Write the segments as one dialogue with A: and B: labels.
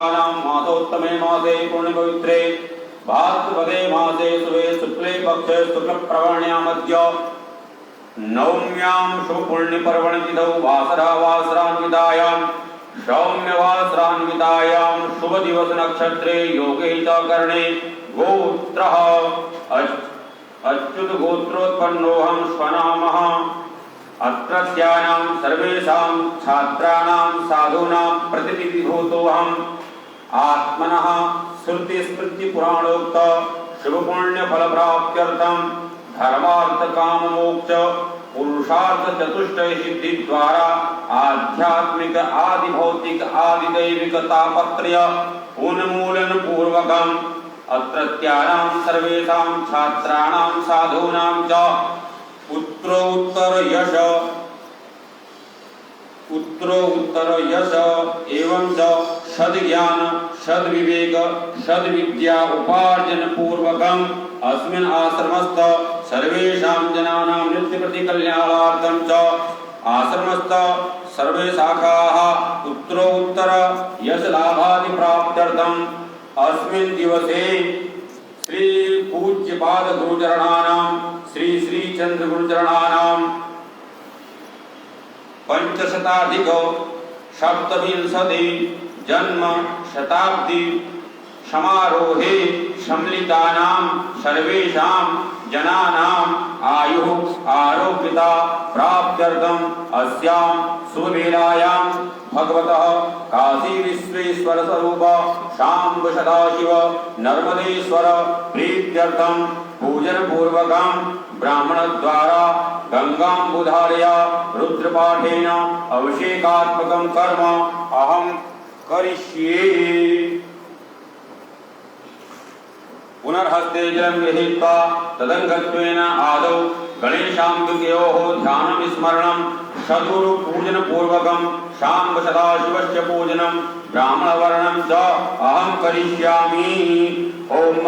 A: मासोत्तमे मासे पूर्णपवित्रे भाद्रपदे मासे शुभे शुक्ले पक्षे शुक्लप्रवण्यामद्य नवम्यां शुभपुण्यपर्वणतिथौ वासरान्वितायां सौम्यवासरान्वितायां शुभदिवसनक्षत्रे योगे च कर्णे गोत्रः अच्युतगोत्रोत्पन्नोऽहं स्वनामः। अत्रत्यानां सर्वेषां छात्राणां साधूनां प्रतिनिधिभूतोऽहम् आत्मनः श्रुतिस्मृतिपुराणोक्त शुभपुण्यफलप्राप्त्यर्थं धर्मार्थकाममोक्ष पुरुषार्थचतुष्टय सिद्धिद्वारा आध्यात्मिक आदिभौतिक आदिदैविक तापत्रय उन्मूलनपूर्वकम् अत्रत्यानां सर्वेषां छात्राणां साधूनां च उत्तरोत्तर यश एवं च सद्ज्ञान सद्विवेक सद्विद्या उपार्जन पूर्वकम् अस्मिन् आश्रमस्थ सर्वेषां जनानां नित्यप्रति कल्याणार्थं च आश्रमस्थ सर्वे शाखाः उत्तरोत्तर यश लाभादि प्राप्त्यर्थम् अस्मिन् दिवसे श्री पूज्यपाद गुरुचरणानां श्री श्री चंद्र गुरुचरणानां पंचशताधिक सप्तविंशति जन्म शताब्दी समारोहे सम्मिलितानां सर्वेषां जनानां आयुः आरोग्यता प्राप्त्यर्थम् अस्यां शुभवेलायां भगवतः काशी विश्वेश्वर स्वरूप शाम्ब सदाशिव नर्मदेश्वर प्रीत्यर्थं पूजन पूर्वकं ब्राह्मण द्वारा गंगाम्बुधारया रुद्रपाठेन अभिषेकात्मकं कर्म अहं करिष्ये। पुनर्हस्ते जलं गृहीत्वा तदङ्गत्वेन आदौ गणेशाम्बिकयोः ध्यानं स्मरणं सद्गुरु पूजन पूर्वकं शाम्ब सदाशिवस्य पूजनं ब्राह्मणवर्णं च अहं करिष्यामि। ओम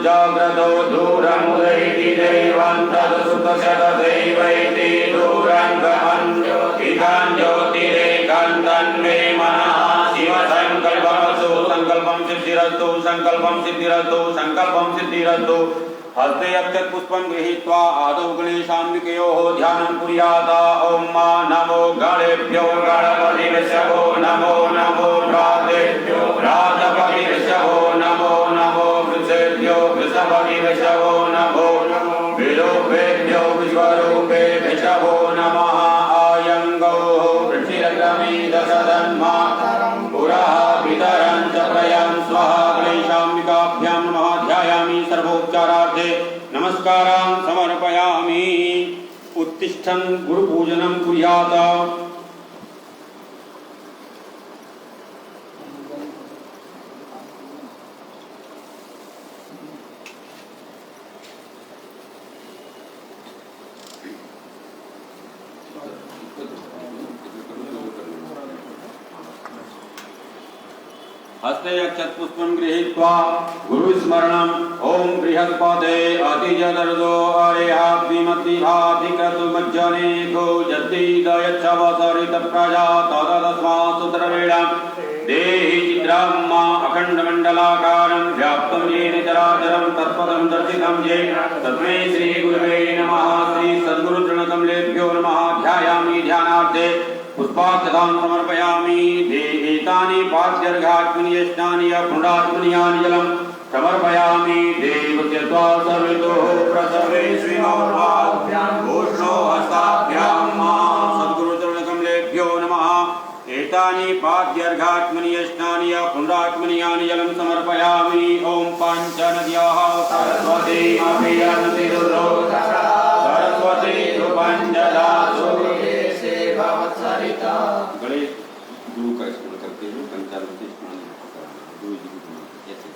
A: जाग्रतो दूरमुदैति दैवं तदसुतस्य तदैवैति दूरं गमन् ज्योतिरेकं तन्मे मनः शिव संकल्पं सिद्धिरस्तु संकल्पं सिद्धिरस्तु संकल्पं सिद्धिरस्तु। हस्ते अक्षत पुष्पं गृहीत्वा आदौ गणेशाम्बिकयोः ध्यानं कुर्यात्। ओम नमो गणेभ्यो गणपतिभ्यो नमो नमो राधेभ्यो राधपतिभ्यो नमो नमो वृषेभ्यो वृषभतिभ्यो नमो विरूपेभ्यो विश्वरूपेभ्यो नमः। अयं गौः वृषिरग्रमीदशदन्मातरं पुरः पितरं च प्रयं स्वः। गणेशाम्बिकाभ्यां नमः ध्यायामि सर्वोपचारार्थे नमस्कारान् समर्पयामि। उत्तिष्ठन् गुरुपूजनं कुर्यात्। हस्ते अक्षत पुष्पं गृहीत्वा गुरुस्मरणं ओम बृहस्पते अतिजदर्दो अरेहाद्विमतिभाधिक्रतुमज्जने गो जद्दीदयच्छवसरित प्रजा तदस्मात् सुत्रवेणं देहि चित्रं मा अखण्डमण्डलाकारं व्याप्तं येन चराचरं तत्पदं दर्शितं येन तस्मै श्री गुरुवे नमः। श्री सद्गुरुचरणकमलेभ्यो नमः ध्यायामि ध्यानार्थे पुष्पाक्षतां समर्पयामि। देतानि पाद्यर्घात्मनि यष्टानि पुण्डात्मनीयानि जलं समर्पयामि। देवस्य त्वा सर्वतोः प्रसवे श्रीमोर्वाभ्यां घोषो हस्ताभ्यां मा सद्गुरुचरणकमलेभ्यो नमः। एतानि पाद्यर्घात्मनि यष्टानि पुण्डात्मनीयानि जलं समर्पयामि। ओम पाञ्चनद्याः सरस्वती अभियन्ति रुद्रो सरस्वती रूपञ्जलासु गणेश गुरु का स्मरण करते हुए पंचामृति स्मरण गुरु जी को ऐसे।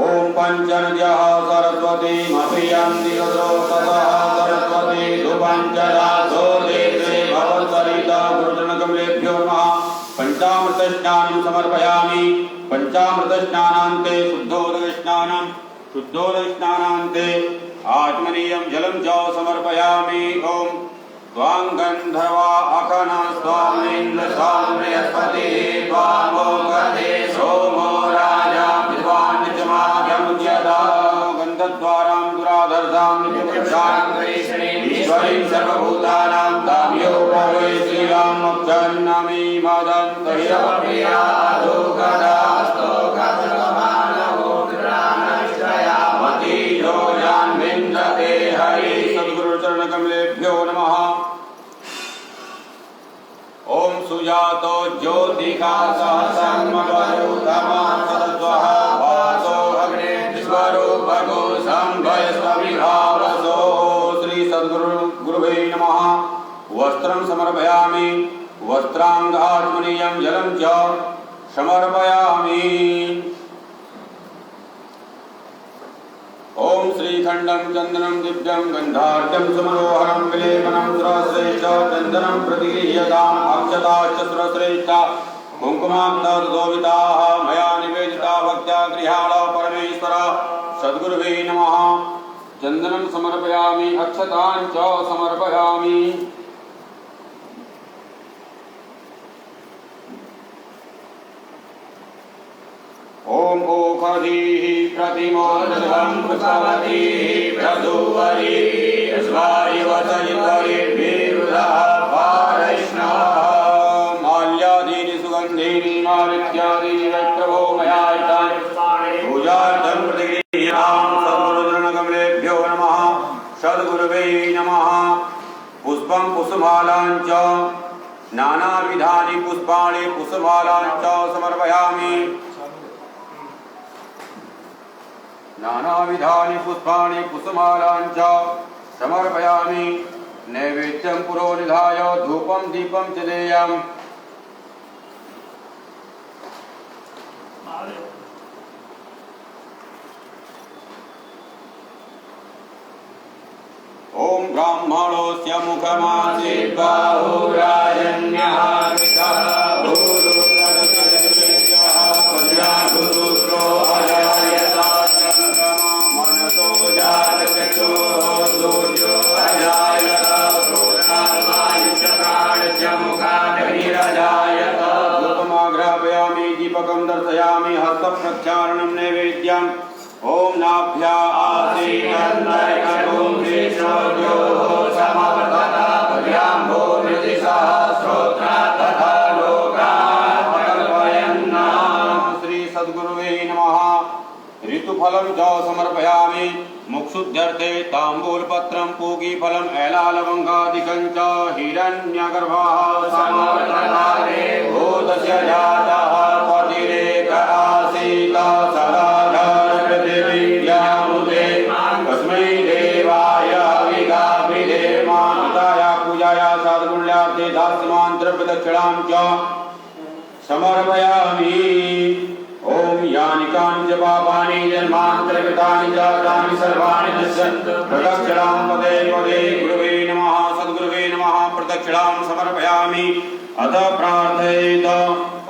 A: ओम पंचनद्याः सरस्वती मह्यन्ति रुद्रो ततः सरस्वती धूपञ्जलासो देवे भवत्सरिता गुरुजनकमलेभ्यो नमः। पंचामृत स्नानं समर्पयामि। पंचामृत स्नानान्ते शुद्धोदक स्नानं शुद्धोदक स्नानान्ते आत्मनीयं जलं च समर्पयामि। ओम त्वां गन्धर्वा अखना स्वामीन्द्र स्वामृहस्पतिः त्वामोगते सोमो राजा विद्वान् निजमाद्यमुच्यता। गन्धद्वारां दुराधर्तां ईश्वरीं सर्वभूतानां ताभ्यो भवे श्रीराम मोक्षन्नामी मदन्तहिरप्रिया दुःखदास्तो गतमानवो मति योजान् विन्दते हरि। सद्गुरुचरणकमलेभ्यो नमः। ओम सुजातो ज्योतिका सहस्रमवरुतमा सदद्वः वासो अग्ने विश्वरूपगो संभयस्वविभावसो। श्री सद्गुरुवे नमः। वस्त्रं समर्पयामि। वस्त्राङ्गात्मनीयं जलं च समर्पयामि। ओम श्रीखंडं चंदनं दिव्यं गंधार्घ्यं सुमनोहरं विलेपनं सुरश्रेष्ठ चंदनं प्रतिगृह्यताम् अक्षताश्च सुरश्रेष्ठ कुङ्कुमान्तर्दोविताः मया निवेदिता भक्त्या गृहाण परमेश्वर। सद्गुरुवे नमः। चंदनं समर्पयामि अक्षतां च समर्पयामि। ओम ओखधीः प्रतिमोदनं पुष्पवतीः प्रधुवरीः स्वारिवसयितरिभिर्वृधः पारैष्णः। माल्यादीनि सुगन्धीनि मालित्यादीनि वैप्रभो मया इतानि पूजार्थं प्रतिगृह्यामि। सद्गुरुचरणकमलेभ्यो नमः। सद्गुरुवे नमः। पुष्पं पुष्पमालां च नानाविधानि पुष्पाणि पुष्पमालां च समर्पयामि। नानाविधानि पुष्पाणि पुष्पमालां च समर्पयामि। नैवेद्यं पुरोनिधाय धूपं दीपं च देयम्। ओम ब्राह्मणोऽस्य मुखमासीत् बाहुराजन्यः विषः भूरुतरतरतेभ्यः वज्राघुरुद्रो अजायता चन्द्रमा मनसो जातचक्षुः सूर्यो अजायत क्रोधामायुष्यकाणश्च मुखादग्निरजायत। धूपमाघ्रापयामि दीपकं दर्शयामि हस्तप्रक्षालनं नैवेद्यम्। ओम नाभ्या आसीनन्तरिक्षं विष्णोर्योः समवर्तत भर्याम्भो मृतिसहस्रोत्रा तथा लोकान् कल्पयन्नाम्। श्री सद्गुरुवे नमः। ऋतुफलं च समर्पयामि। मुक्षुध्यर्थे ताम्बूलपत्रं पूगीफलम् एलालवङ्गादिकं च हिरण्यगर्भः समवर्ततारे भूतस्य जातः पतिरेक आसीत् सदा तस्मै देवाय विगाभिधेमाताया पूजाया साधुपुण्यार्थे दास्यमान् द्रव्यदक्षिणां च समर्पयामि। ओम यानि कानि च पापानि जन्मान्तरकृतानि च तानि सर्वाणि नश्यन्तु प्रदक्षिणां पदे पदे। गुरुवे नमः। सद्गुरुवे नमः। प्रदक्षिणां समर्पयामि। अथ प्रार्थयेत।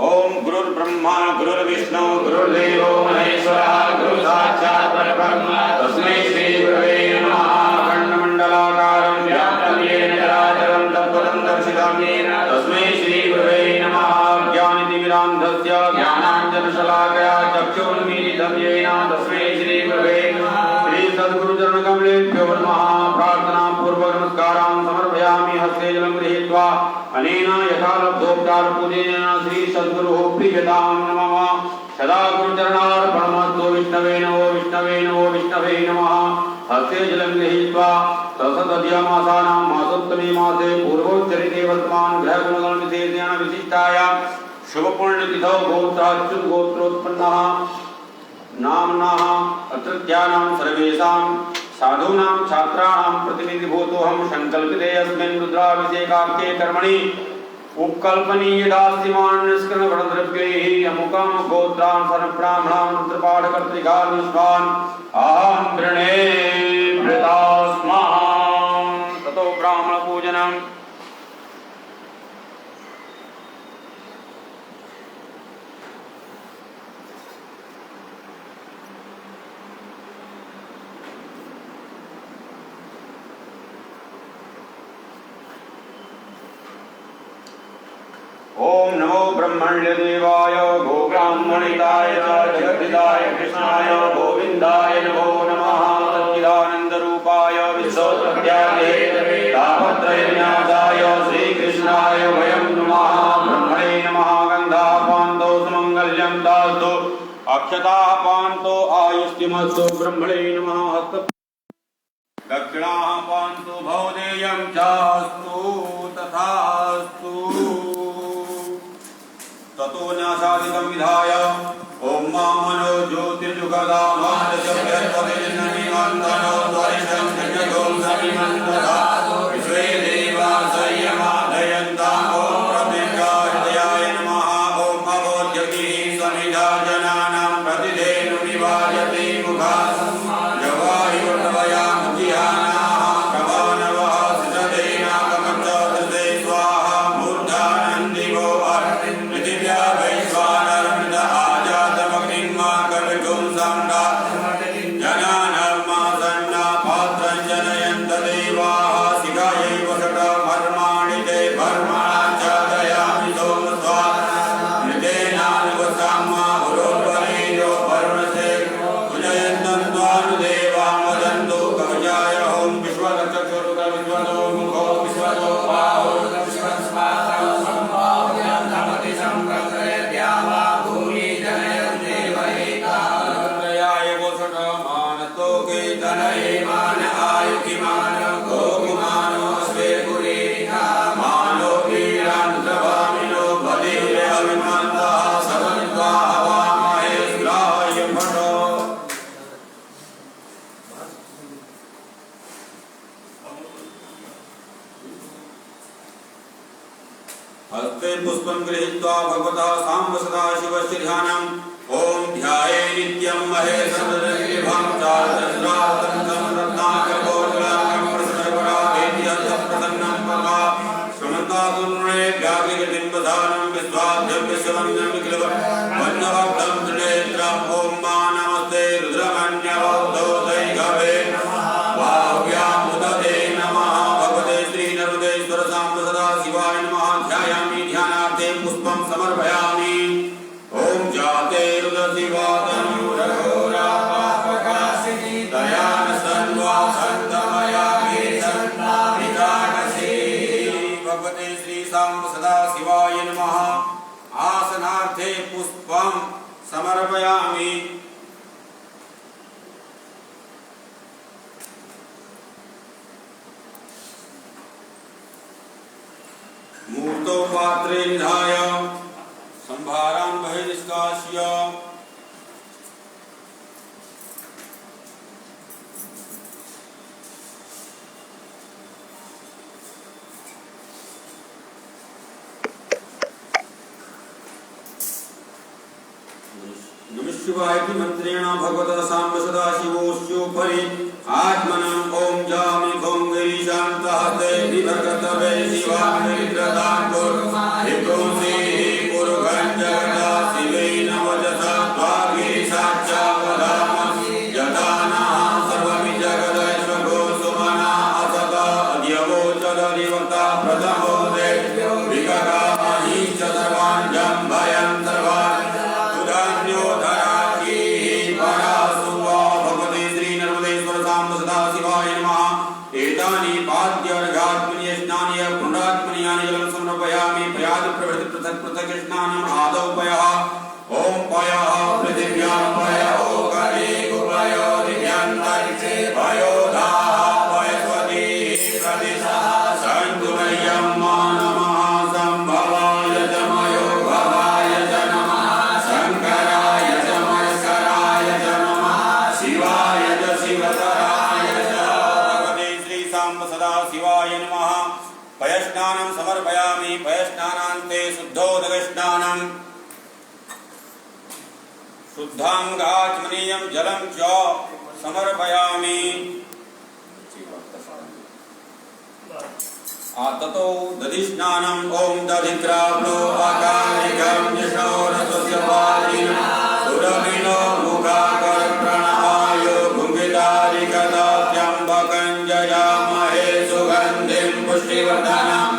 A: ओम गुरुर्ब्रह्मा गुरुर्विष्णु गुरुर्देवो महेश्वरः गुरु साक्षात् परब्रह्म तस्मै श्री गुरवे नमः। खण्डमण्डलाकारं व्याप्तं येन चराचरं तत्पदं दर्शितं येन तस्मै श्री गुरवे नमः। ज्ञानतिमिरान्धस्य ज्ञानाञ्जनशलाकया चक्षुरुन्मीलितं येन तस्मै श्री गुरवे नमः। श्री सद्गुरुचरणकमलेभ्यो नमः। प्रार्थनापूर्वक नमस्कारां समर्पयामि। हस्ते जलं गृहीत्वा अनेन यथालब्धोपचारपूजनेन श्री सद्गुरुः प्रीयतां नमः। सदा गुरुचरणार्पणमस्तु। विष्णवे नमो विष्णवे नमो विष्णवे नमः। हस्ते जलं गृहीत्वा तत्सदीयमासानां मासोत्तमे मासे पूर्वोच्चरिते वर्तमान ग्रहगुणगणविशेषेण विशिष्टायां शुभपुण्यतिथौ गोत्राच्युत गोत्रोत्पन्नः नाम्नः अत्रत्यानां सर्वेषां साधूनां छात्राणां प्रतिनिधिभूतोऽहं संकल्पिते अस्मिन् रुद्राभिषेकाख्ये कर्मणि उपकल्पनीय दास्यमान् निष्कर्णगणद्रव्यैः अमुकं गोत्रान् सर्वब्राह्मणान् रुद्रपाठकर्तृकान् विश्वान् अहं वृणे वृतास्मः। ततो ब्राह्मणपूजनम्। ब्रह्मण्यदेवाय गोब्राह्मणिताय च जगद्धिताय कृष्णाय गोविन्दाय नमो नमः। सच्चिदानन्दरूपाय विश्वोत्पत्त्यादे तापत्रयविनाशाय श्रीकृष्णाय वयं नमः। ब्रह्मणे नमः। गन्धापान्तो सुमङ्गल्यं दास्तु अक्षताः पान्तो आयुष्टिमस्तु। ब्रह्मणे नमः। दक्षिणाः पान्तु भवदेयं चास्तु तथास्तु। ततो न्यासादिकं विधाय ॐ मामनो ज्योतिर्जुगदामादशभ्यत्वनिर्ननिमन्तनो त्वरितं जगतो समिमन्तदा विश्वे देवा संयमादयन्तां ॐ प्रतिज्ञाहृदयाय नमः। ॐ अवोद्यतिः समिधा जनानां प्रतिधेनु निवार्यते मुखात् हस्ते पुष्पं गृहीत्वा भगवतः साम्ब सदाशिवस्य ध्यानम् ॐ ध्याये नित्यं महेशं चारुदस्रावतं रत्नाकरकोटिलाकं प्रसन्नपरावेद्यं प्रसन्नं परमा श्रमन्तातुर्णे व्याघ्रिगतिं वधानं विश्वाद्यं विश्ववन्द्यं वन्यभक्तं त्रिनेत्रम् ॐ मा नमस्ते रुद्रमन्यवौद्धोदैघवे वाव्यामुदते नमः। भगवते श्रीनरुदेश्वर साम्ब सदाशिवाय नमः। ध्यायामि ध्यानार्थे पुष्पं समर्पयामि। ॐ जाते रुद्रशिवातनु रघोरापापकाशिनी दयानसन्वासन्तमयामि सन्नामिताकसी। भगवते श्री साम्ब सदाशिवाय नमः। आसनार्थे पुष्पं समर्पयामि। मूर्तौ पात्रे निधाय संभारां बहिर्निष्कास्य नमः शिवाय मंत्रेण भगवतः साम्ब सदाशिवोऽस्योपरि आत्मनं ॐ जामि खों गिरिशान्तः ते विभगतवे शिवामित्रदां कुर्महि पुरुषं जगदा शिवेन वचसा त्वागिरिसाक्षा वदामि यथा नः सर्वमि जगदैश्वगो सुमना असता अद्यवोचदधिवक्ता प्रथमो देव्यो विगगाहि च सर्वान् जम्भयं सर्वान् पृथक स्नानम् आदौ पयः ॐ पयः पृथिव्यां पयो गणे गुपयो दिव्यान्तरिक्षे पयोधाः पयस्वती प्रदिशः सन्तु मह्यं नमः। सम्भवाय च मयो भवाय च नमः। शङ्कराय च मस्कराय च नमः। शिवाय च शिवतराय च। भगवते श्री साम्ब सदाशिवाय नमः। पयस्नानं समर्पयामि। पयस्नानान्ते शुद्धोदकस्नानं शुद्धाङ्गाचमनीयं जलं च समर्पयामि। ततो दधिस्नानं ॐ दधिक्राव्लो आकारिकं यशोरसस्य पालिनं सुरभिनो मुखाकरप्रणवायो भुङ्गितारिकदात्यम्बकं जयामहे सुगन्धिं पुष्टिवर्धनं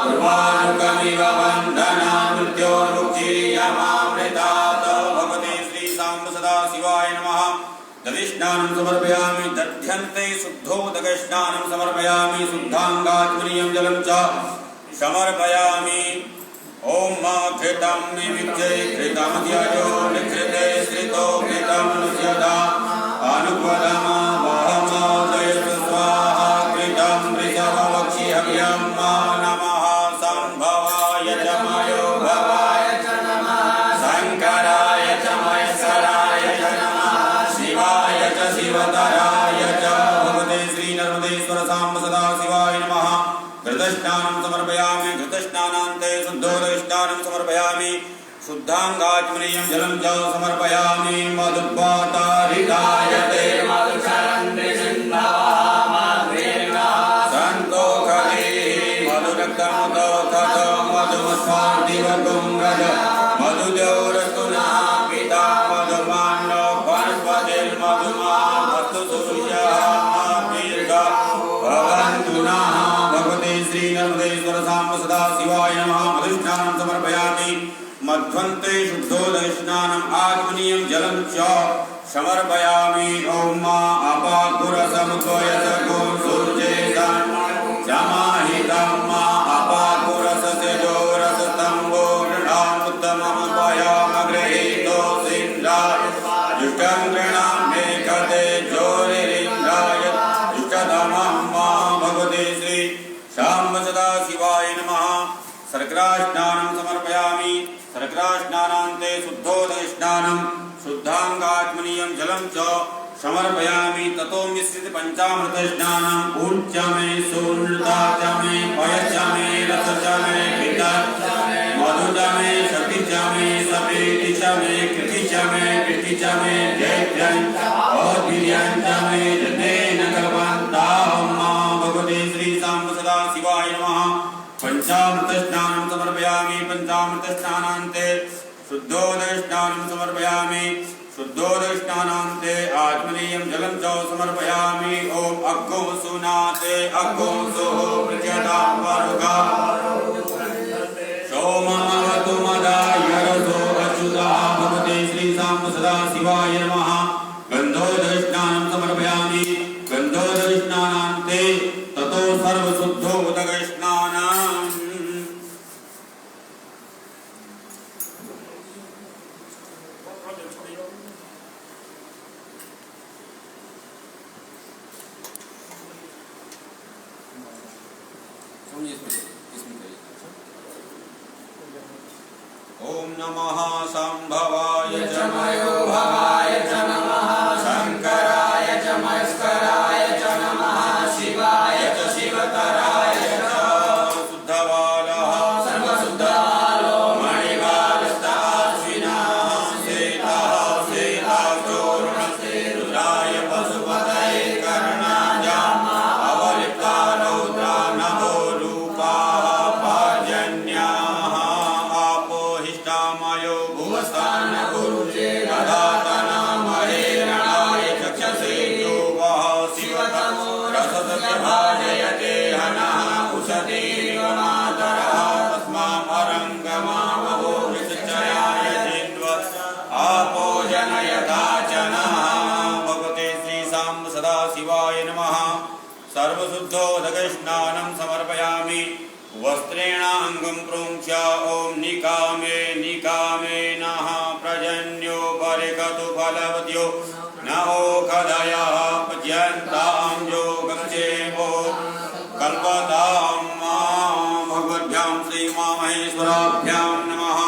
A: उर्वारुकं मृत्योर्मुक्षीयमामृतात् भगवते श्री सांब सदा शिवाय नमः। दधिस्नानं समर्पयामि दध्यन्ते शुद्धोदकस्नानं समर्पयामि शुद्धांगात्मनीयं जलं च समर्पयामि। ओम घृतं निमित्ते घृतमद्ययो निघृते श्रितो घृतं नुष्यता अनुपदम वहमोदयत स्वाहा घृतं वृषभवक्षिहव्यं नमः संभवाय च मयो भवाय च नमः शंकराय च महेश्वराय च नमः शिवाय च शिवतराय च भगवते श्री नर्मदेश्वर सांब सदा शिवाय नमः। घृतस्नानं समर्पयामि घृतस्नानान्ते शुद्धोदकस्नानं समर्पयामि शुद्धांगात्मनीयं जलं च समर्पयामि। मधुपातारितायते सन्तोषधे मधुरक्तमुदोषध मधुमस्वादिवगुंगज मधुदेवरतुना पिता मधुमान्नो वनस्पतिर्मधुमा वस्तुसुषया भवन्तु नः। भगवते श्री नर्मदेश्वर सांब सदा शिवाय नमः। मधुस्नानं समर्पयामि मध्वन्ते शुद्धोदकस्नानम् आत्मनीयं जलं च समर्पयामि। ओम अपाकुरसमुद्वयसगो सूर्येदं समाहितं अपाकुरससेजोरसतम्बो गृहामुत्तममपयामगृहीतो सिन्धाय जुष्टं गृणाम्ये कते जोरिरिन्द्राय जुष्टतमं भगवते श्री सांब सदा शिवाय नमः। शर्करास्नानं समर्पयामि शर्करास्नानान्ते शुद्धोदकस्नानं शुद्धांगात्मनीयं जलं च समर्पयामि। ततो मिश्रित पंचामृतस्नानं ऊर्ज मे सूर्णता च मे पय च मे रस च मे पिता मधु च मे शक्ति च मे सपेति च मे कृति च मे पिति च मे जैत्यं और वीर्यं च मे जतेन कल्पन्तां भगवते श्री सांब सदा शिवाय नमः। पंचामृतस्नानं समर्पयामि पंचामृतस्नानान्ते शुद्धोदकस्नानं समर्पयामि शुद्धोदकस्नानान्ते आत्मनीयं जलं च समर्पयामि। ओम अग्गो सुनाते अग्गो सोः प्रचतां वरुगा सोममवतु मदाय रसो अच्युतः भगवते श्री सांब सदा शिवाय नमः। गन्धोदकस्नानं समर्पयामि गन्धोदकस्नानान्ते ततो सर्वशुद्धोदकस्नानं ओम नमः संभवाय च मयो भवाय च नमः शंकराय च महेश्वराय च नमः शिवाय च शिवतराय च शुद्धबालः सर्वशुद्धबालो मणिबालस्ताश्विनः श्वेतः श्वेताचूर्णस्ते रुद्राय पशुपतये कर्णाय अवलिप्ता रौद्रा नभो रूपाः पर्जन्याः आपोहिष्टामयो भुवस्तान गुरुजे दधातना महेरणाय चक्षसे यो वः शिवतमो रसस्य भाजयते हनः उशतीरिव मातरः तस्मामरङ्गमावो निश्चयाय जिन्व आपोजनयथा च नः। भगवते श्री सांब सदा शिवाय नमः। सर्वशुद्धोदकस्नानं समर्पयामि वस्त्रेण अङ्गं प्रोक्ष्य ओम निकामे निकामे नः प्रजन्यो परिगतु फलवत्यो न ओखदयः पज्यन्तां यो गच्छेमो कल्पतां भगवद्भ्यां श्रीमामहेश्वराभ्यां नमः।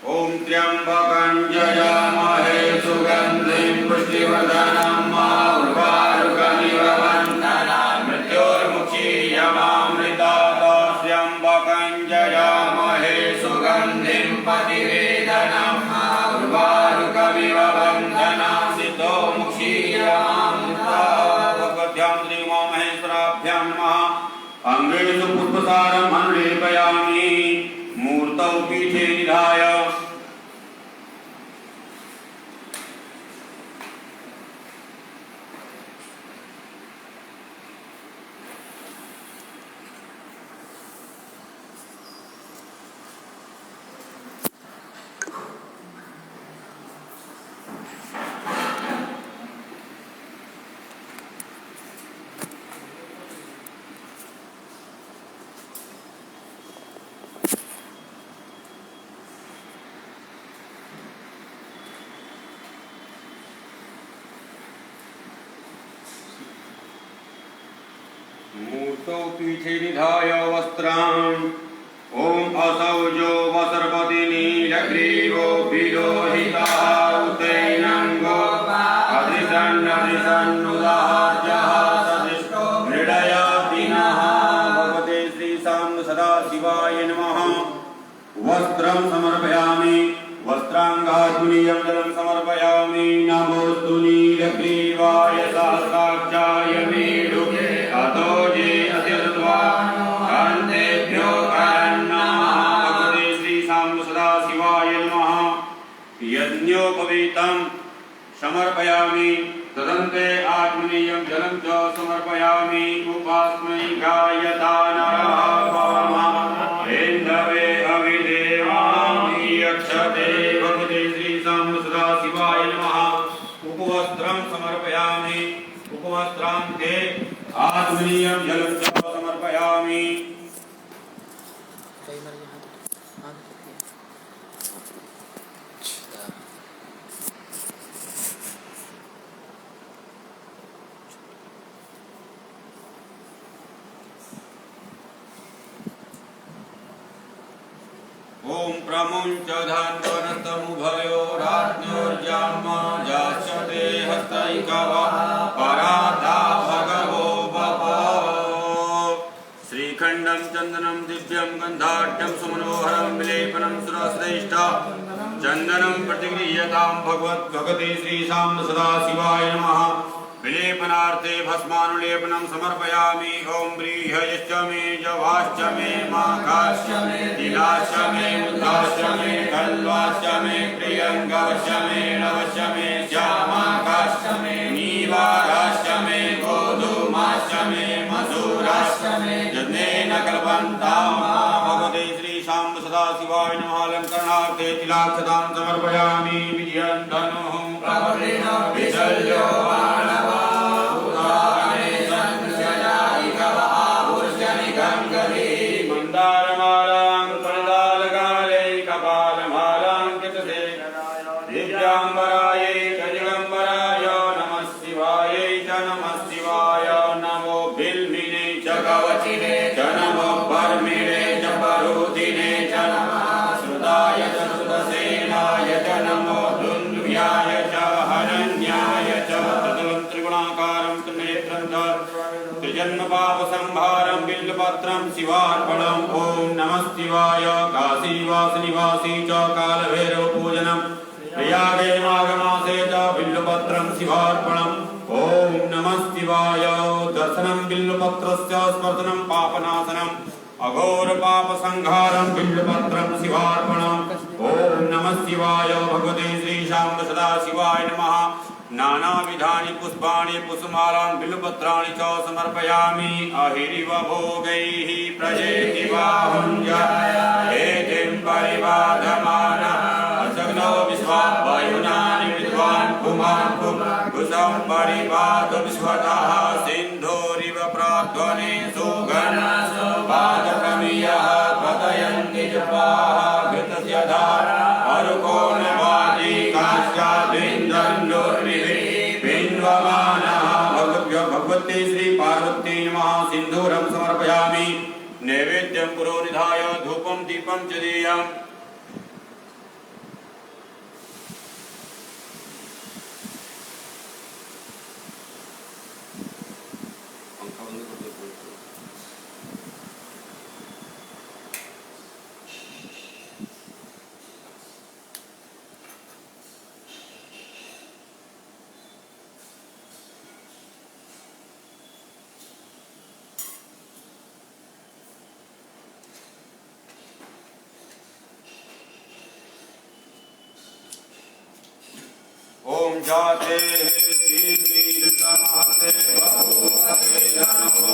A: ओम त्र्यंबकं यजामहे सुगंधिं पुष्टिवर्धनं उर्वारुकमिव वन्दनान् मृत्योर्मुक्षीयमामृतात् त्र्यंबकं जयामहे सुगन्धिं पतिवेदनम् उर्वारुकमिव बन्धनं सितो मुक्षीयमामृताभगवत्यां श्रीउमामहेश्वराभ्यां नमः। अङ्गेषु पुष्पसारम् अनुलेपयामि मूर्तौ पीठे निधाय। मूर्तौ पीठे निधाय वस्त्रान् ॐ असौजो वसर्पति नीलग्रीवो विलोहितः उतैनङ्गो अदृशन्नदृशन्नुदाहजः सदृष्टो मृडयतिनः। भगवते श्रीशां सदाशिवाय नमः। वस्त्रं समर्पयामि वस्त्राङ्गाद्मुनीयं जलं समर्पयामि। नमोऽस्तु नीलग्रीवाय सहस्राक्षाय मेरुगे अतो जे अतिर्द्वा कान्तेभ्यो नमः। भगवते श्रीशां सदाशिवाय नमः। यज्ञोपवीतं समर्पयामि तदन्ते आत्मनीयं जलं च समर्पयामि। उपास्मै गायता नरः वामः हेन्दवे अविदेवामि यक्षते। भगवते श्रीशां सदाशिवाय नमः। उपवस्त्रं समर्पयामि उपवस्त्रान्ते आत्मनीयं जलं च समर्पयामि। ॐ प्रमुञ्च धन्वनस्तमुभयोराज्ञोर्जामा जास्यते हस्तैकवः पराता भगवो वप। श्रीखण्डं चन्दनं दिव्यं गन्धाढ्यं सुमनोहरं विलेपनं सुरश्रेष्ठ चन्दनं प्रतिगृह्यतां भगवते श्रीशां सदाशिवाय नमः। विलेपनार्थे भस्मानुलेपनं समर्पयामि। ॐ व्रीहयश्च मे जवाश्च मे माघाश्च मे तिलाश्च मे मुद्गाश्च मे कल्वाश्च मे प्रियङ्गाश्च मे नवश्च मे श्यामाकाश्च मे नीवाराश्च मे गोधूमाश्च मे मधुराश्च मे यज्ञेन कल्पन्तां। भगवते श्रीशां सदाशिवाय नमः। अलङ्करणार्थे तिलाक्षतां समर्पयामि। विजयं धनुः प्रभवेन विशल्यो मंदारमालां परिदालकाले कपालमालाङ्कितसे दिव्यांबरायै च दिगंबराय नमः शिवायै च नमः शिवाय। नमो बिल्विने च कवचिने च नमो बर्मिणे च परुदिने च नमः श्रुताय च श्रुतसेनाय च नमो दुन्दुभ्याय च हरण्याय च। त्रिगुणाकारं त्रिनेत्रं च त्रिजन्मपापसंहारं बिल्वपत्रं शिवार्पणम्। ॐ नमः शिवाय। काशीवासनिवासी च कालभैरवपूजनं प्रयागे माघमासे च बिल्वपत्रं शिवार्पणम्। ॐ नमः शिवाय। दर्शनं बिल्वपत्रस्य स्पर्शनं पापनाशनम् अघोरपापसंहारं बिल्वपत्रं शिवार्पणम्। ॐ नमः शिवाय। भगवते श्रीशां सदाशिवाय नमः। नानाविधानि पुष्पाणि पुष्पमालां बिल्वपत्राणि च समर्पयामि। अहिरिव भोगैः प्रजेति बाहुञ्जाय हेतिं परिबाधमानः असग्नो विश्वा वायुनानि विद्वान् पुमान् पुंसं परिबाध विश्वतः सिन्धोरिव प्राध्वने सुगन्धो बाधकमियः पतयन्ति जपाः घृतस्य धारा अरुकोणवाजी काश्चाद्विन्दन्नोर्निभिः बिन्वमानः। भगवते श्री पार्वती नमः। सिन्दूरं समर्पयामि। नैवेद्यं पुरोनिधाय धूपं दीपं च देयम्। जाते श्री समासे बहुते जनमो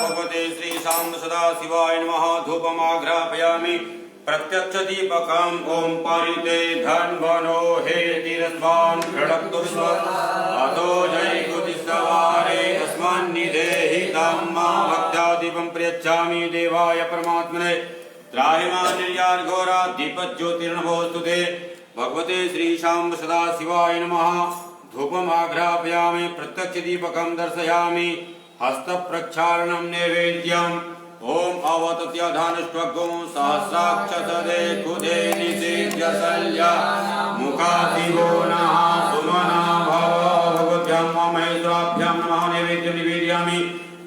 A: भगवते श्री शांत सदा शिवाय नमः धूपमाघ्रापयामि प्रत्यक्ष दीपकम ओम परिते धन्वनो हे तीरस्वान प्रणक्तुस्व अतो जय कुतिस्तवारे अस्मन्निधेहि धम्मा भक्त्यादीपं प्रयच्छामि देवाय परमात्मने त्राहिमा निर्यान घोरा दीपज्योतिर्नभोस्तुते भगवते श्री शांब सदा शिवाय नमः धूपमाघ्रापयामि प्रत्यक्ष दीपकं दर्शयामि हस्त प्रक्षालनं नैवेद्यम् ओम अवतत्याधानष्टगो सहस्राक्षसदे कुदे निषेध्यसल्या मुखादिवो नः सुमना भव भगवत्यां महेश्वराभ्यां नमः नैवेद्यं निवेदयामि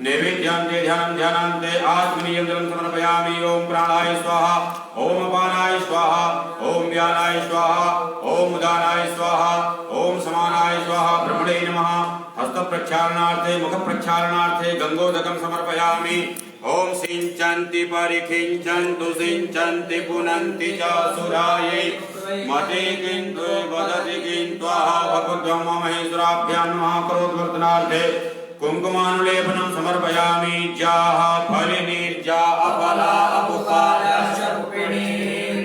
A: नैवेद्यं ते ध्यानं ते आत्मनियन्त्रं समर्पयामि ओम प्राणाय स्वाहा ओम अपानाय स्वाहा ओम व्यानाय स्वाहा ओम उदानाय स्वाहा ओम समानाय स्वाहा ब्रह्मणे नमः हस्त प्रक्षालनार्थे मुख प्रक्षालनार्थे गंगोदकं समर्पयामि ओम सिंचन्ति परिखिंचन्तु सिंचन्ति पुनन्ति च सुरायै मते किन्तु वदति किन्त्वः भगवद्भ्यं महेश्वराभ्यां नमः करोद्वर्तनार्थे कुङ्कुमानुलेपनं समर्पयामि जाः फलिनीर्जा अफला अपुपादशरूपिणी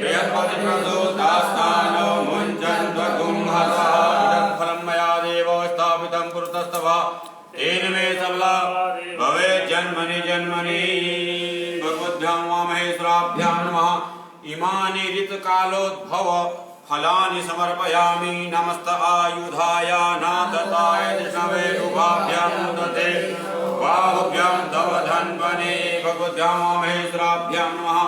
A: बृहस्पतिप्रदोतास्थानो मुञ्चन्त्वगुंहसः इदं फलं मया देव स्थापितं पुरतस्तव तेन मे सबला भवे जन्मनि जन्मनि भगवद्भ्यां महेश्वराभ्यां नमः इमानि ऋतकालोद्भव फलानि समर्पयामि नमस्त आयुधाय नादताय कृष्णवे उभाभ्यां दते बाहुभ्यां तव धन्वने भगवद्भ्यां महेश्वराभ्यां नमः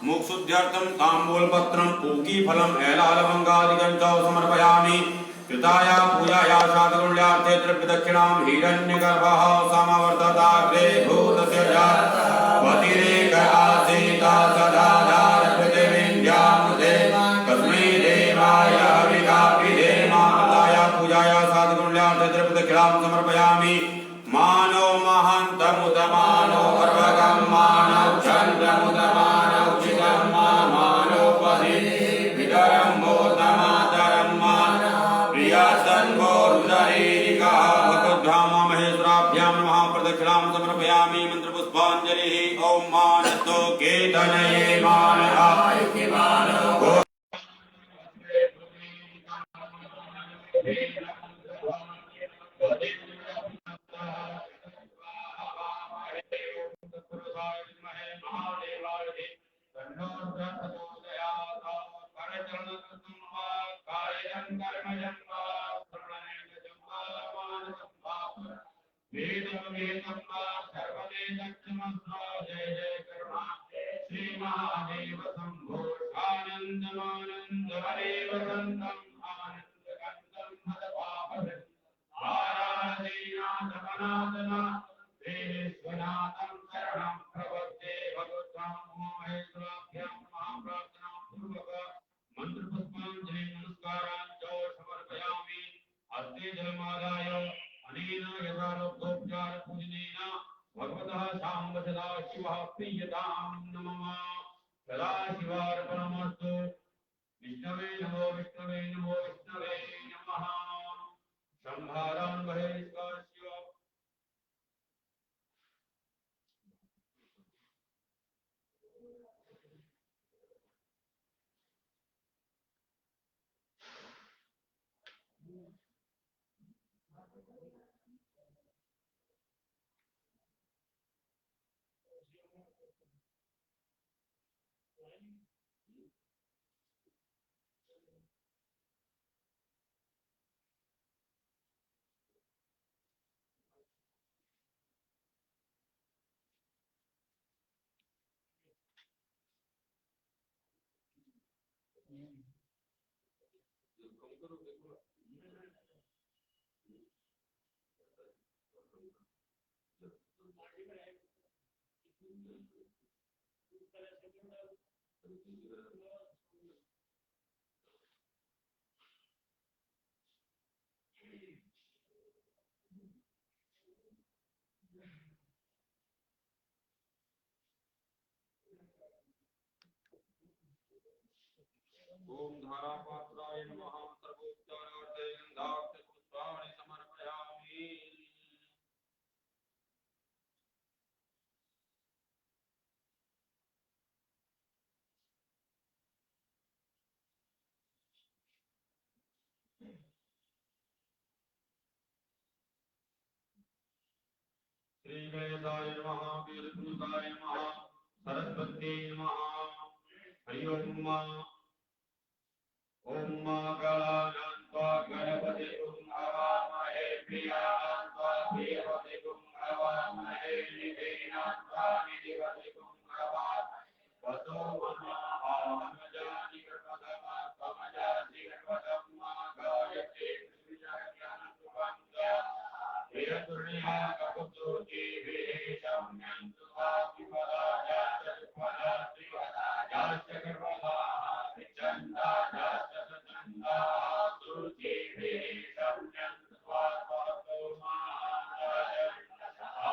A: मोक्षुद्ध्यर्थं ताम्बूलपत्रं पूगीफलम् एलालवङ्गादिकं च समर्पयामि कृताया पूजाया शादगुण्यार्थे द्रव्यदक्षिणां हिरण्यगर्भः समवर्तताग्रे भूतस्य वतिरेक आसीता सदा पृथिवीन्द्यामुदे तस्मै देवाय हविकाभिधेम कृताया पूजाया शादगुण्यार्थे द्रव्यदक्षिणां समर्पयामि मानो महान्तमुदमानो अर्भकं मानो चन्द्रमुदमानो चिदं मानो पदि विदरं मोदमातरं मानो भगवद्भ्यां महेश्वराभ्यां नमः प्रदक्षिणां समर्पयामि मंत्रपुष्पाञ्जलिः ओम मानतो केतनये मान आयुके मानो श्री महादेव शंभो आनंदमानंदमदेव वन्दं आनंदकन्दं मदपावनं आराधेनाथमनाथना देहेश्वनाथं शरणं प्रपद्ये भगवतां महेश्वराभ्यां महाप्रार्थनां पूर्वक मंत्रपुष्पाञ्जलि नमस्कारान् च समर्पयामि हस्ते जलमादाय अनेन यथारोग्योपचार पूजनेन भगवतः शाम्ब सदा शिवः प्रीयतां नमः सदाशिवार्पणमस्तु विष्णवे नमो विष्णवे नमो विष्णवे नमः संहारान् बहिष्कर्ष्य ओम धारापात्राय नमः सर्वोपचारार्थे गन्धार्थ पुष्पाणि समर्पयामि। श्री गणेशाय नमः वीरभूताय नमः सरस्वती नमः हरि ओम। ओम गणानान्त्वा गणपतिगुं हवामहे प्रियानान्त्वा प्रियपतिगुं हवामहे निधीनान्त्वा निधिपतिगुं हवामहे वसो महामजानि गणपतमा समजाति गणपतमा गायत्री श्रीजगन्नाथ प्रियतुर्या कपुतुति विशम्यन्तु वा विपदाया चत्वरा त्रिवदा याश्च गणपता विचन्दा याश्च सचन्दा तुति विशम्यन्तु वा पातो महाराज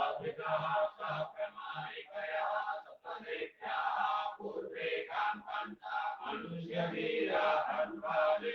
A: आविदः साप्रमायिकया सप्तदेव्या पूर्वे कान्ता मनुष्यवीरा हन्वाले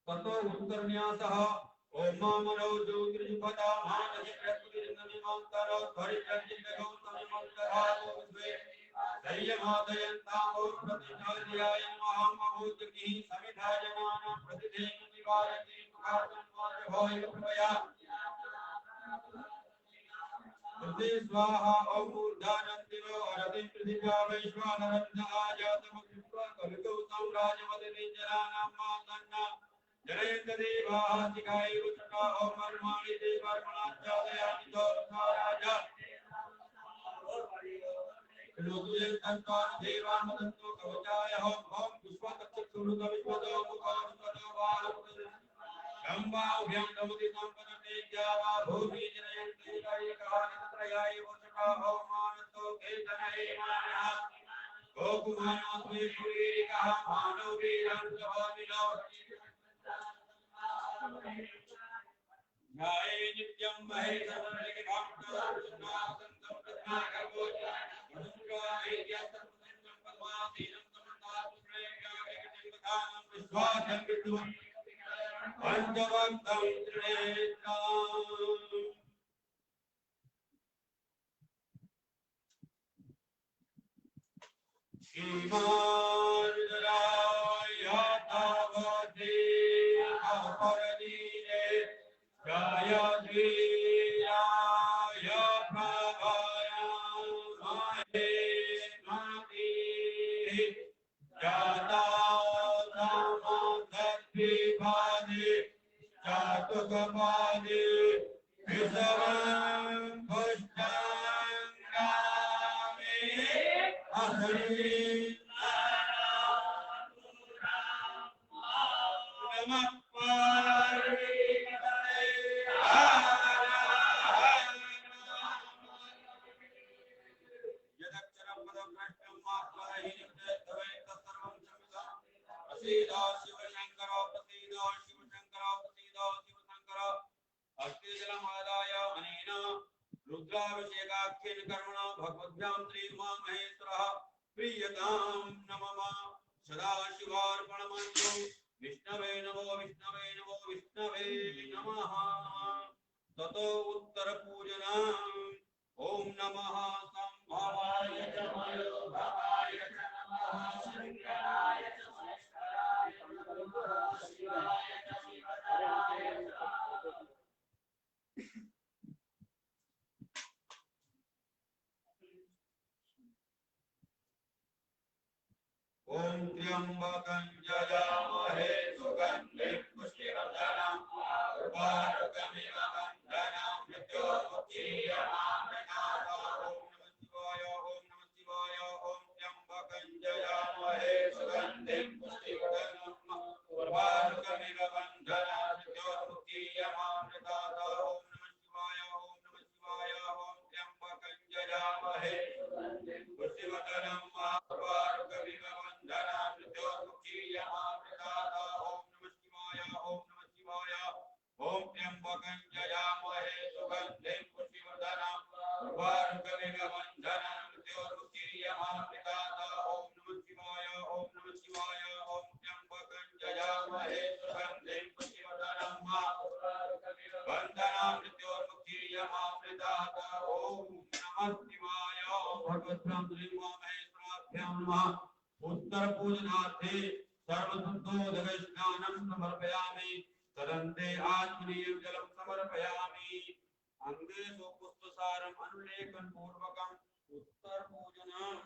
A: ततो उत्तरन्यासः ओम मनो ज्योतिर्जुपता मानसिकत्वनिर्ननिमंतर ध्वरिप्रज्ञगौतमिमंतरातो विद्वे दैयमादयन्तामो प्रतिष्ठाध्याय महामभूतिः समिधा जनानां प्रतिधेन निवारति मुखार्थं वाजभोय कृपया प्रति स्वाहा ओम ऊर्धानन्दिनो हरतिं पृथिव्या वैश्वानरन्द आजातमकृत्वा कवितौ सम्राजवदति जनानां मातन्ना जनयन्त देवाः शिखायैव चका ओम कर्माणि ते कर्मणाचादयामि दोर्धाराजा लोकयन्तन्तान् देवान् वदन्तो कवचाय ओम पुष्पतत्सुरुद विश्वदो मुखानुपदो वारुपदो गम्बाभ्यां दमुदि सम्पदते ज्यावा भूमि जनयन्ते कैकानित्रयाय वचका ओमानतो केतनये मानः गोकुमानोऽस्मि पुरीरिकः मानव वीरं सभामिनो न्याये नित्यं महेशमलिकान्तरनासन्तं प्रज्ञाकर्मोच्च मनुष्यायेत्यस्तमसन्नं पद्मासीनं समन्तात्प्रेम्यावेकटिम्बधानं विश्वासं विद्वं पंचवक्तं त्रिनेत्रम् ईमानदायातावते अपरदीने गायत्रीराय प्रभाया माहे माति जाता समाधत्विभादे चातुकपादे विषवं पुष्टांगामे अहरि नमः पार्वतीपतये यदक्षरं पदभ्रष्टं मात्राहीनं तत्तवे तत्सर्वं क्षम्यताम् प्रसीद शिवशङ्कर प्रसीद शिवशङ्कर प्रसीद शिवशङ्कर अष्टजलमादाय अनेन रुद्राभिषेकाख्येन कर्मणा भगवद्भ्यां श्रीउमामहेश्वरः प्रीयतां नमः सदाशिवार्पणमस्तु विष्णवे नमो विष्णवे नमो विष्णवे नमः ततो उत्तरपूजनम् ओम नमः संभवाय च मयोभवाय च नमः शंकराय च महेश्वराय नमः शिवाय च शिवतराय च ओम त्र्यंबकं यजामहे सुगन्धिं पुष्टिवर्धनम् उर्वारुकमिव बन्धनं मृत्योर्मुक्षीयमामृतात् ओम नमः शिवाय ओम नमः शिवाय ओम त्र्यंबकं यजामहे सुगन्धिं पुष्टिवर्धनम् उर्वारुकमिव बन्धनं मृत्योर्मुक्षीयमामृतात् ओम नमः शिवाय ओम नमः शिवाय ओम त्र्यंबकं यजामहे पुष्टिवर्धनम् उर्वारुकमिव बन्धनं मृत्योर्मुक्षीयमामृतात् ओम नमः शिवाय ओम नमः शिवाय ओम त्र्यंबकं यजामहे सुगन्धिं पुष्टिवर्धनम् उर्वारुकमिव बन्धनं मृत्योर्मुक्षीयमामृतात् ओम नमः शिवाय ओम नमः शिवाय ओम त्र्यंबकं यजामहे सुगन्धिं पुष्टिवर्धनम् बन्धनं मृत्योर्मुक्षीयमामृतात् ओम नमः शिवाय भगवद्भ्यां श्रीमहेश्वराभ्यां नमः उत्तर पूजनार्थे सर्वशुद्धोदकस्नानं समर्पयामि। तदन्ते आत्मनीयं जलं समर्पयामि। अंगेषु पुष्पसारम् अनुलेखन पूर्वकम् उत्तर पूजनम्।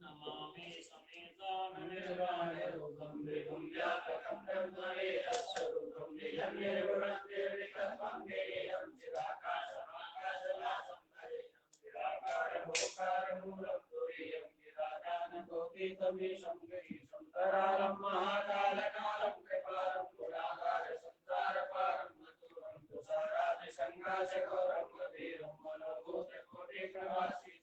B: नमामि समेताननिर्वाणरूपं विभुं व्यापकं ब्रह्मवेदस्वरूपं निजं निर्गुणनिर्विकल्पं गेयं चिदाकाशमाकाशवासं हरेयं चिदाकारभूकारमूलं तुरीयं चिदाकाशकोटितमीशं गरीशं करालं महाकालकालं कृपालं गुणागारं संसारपारं मधुरं तुषारादिसङ्गाशगौरं गभीरं मनोभूतकोटिप्रवासी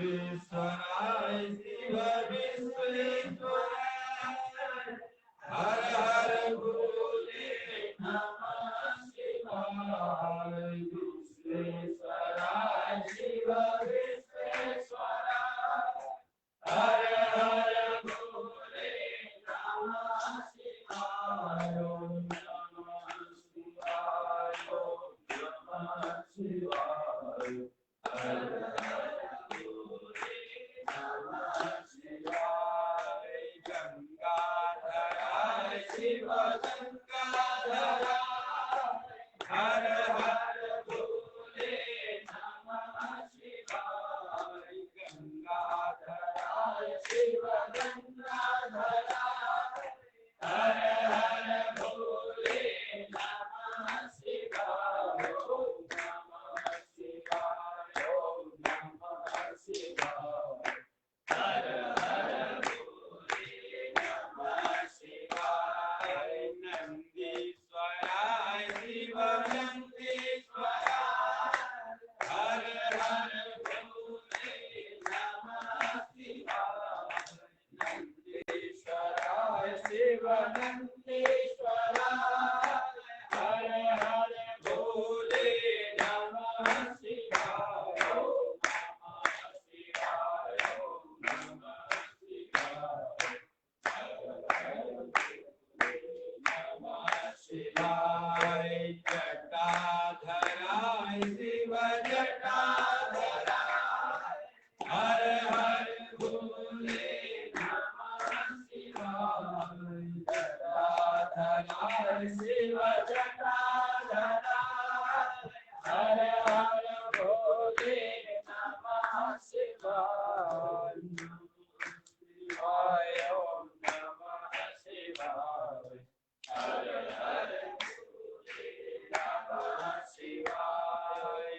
A: विश्वेश्वराय शिव विश्वेश्वराय हर हर भोले नमः शिवाय विश्वेश्वराय शिव विश्वेश्वराय हर हर भोले नमः शिवाय ओम नमः शिवाय ओम नमः शिवाय हर गंगाधराय शिव गंगाधराय हर हर भोले नमः शिवाय गंगाधराय शिव गंगाधराय हर हर भोले नमः शिवाय ओम नमः शिवाय ओम नमः शिवाय हर हर भोले नमः शिवाय नंदीश्वराय शिव नंदीश्वराय हर हर भोले नमः शिवाय नंदीश्वराय शिव नंदीश्वराय हर हर भोले नमः शिवाय ओम नमः शिवाय ओम नमः शिवाय हर हर भोले नमः शिवाय जटाधराय शिव जटाधराय हर हर भोले नमः शिवाय जटाधराय शिव जटाधराय हर हर भोले नमः शिवाय शिवाय ओम नमः शिवाय हर हर भोले नमः शिवाय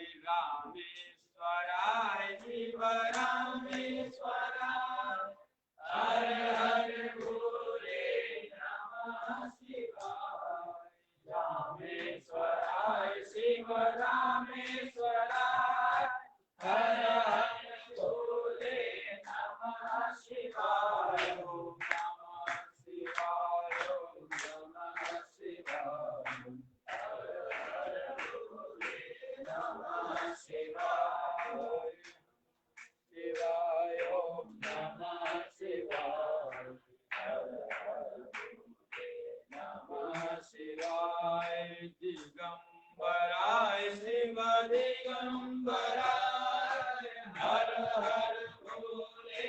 A: रामेश्वराय शिव रामेश्वराय हर हर भोले नमः शिवाय रामेश्वराय शिव रामेश्वराय हर हर भोले नमः शिवाय ओम नमः शिवाय ओम नमः शिवाय हर हर भोले नमः शिवाय शिवाय ओम नमः शिवाय हर हर भोले नमः शिवाय दिगंबराय शिव दिगंबराय हर हर भोले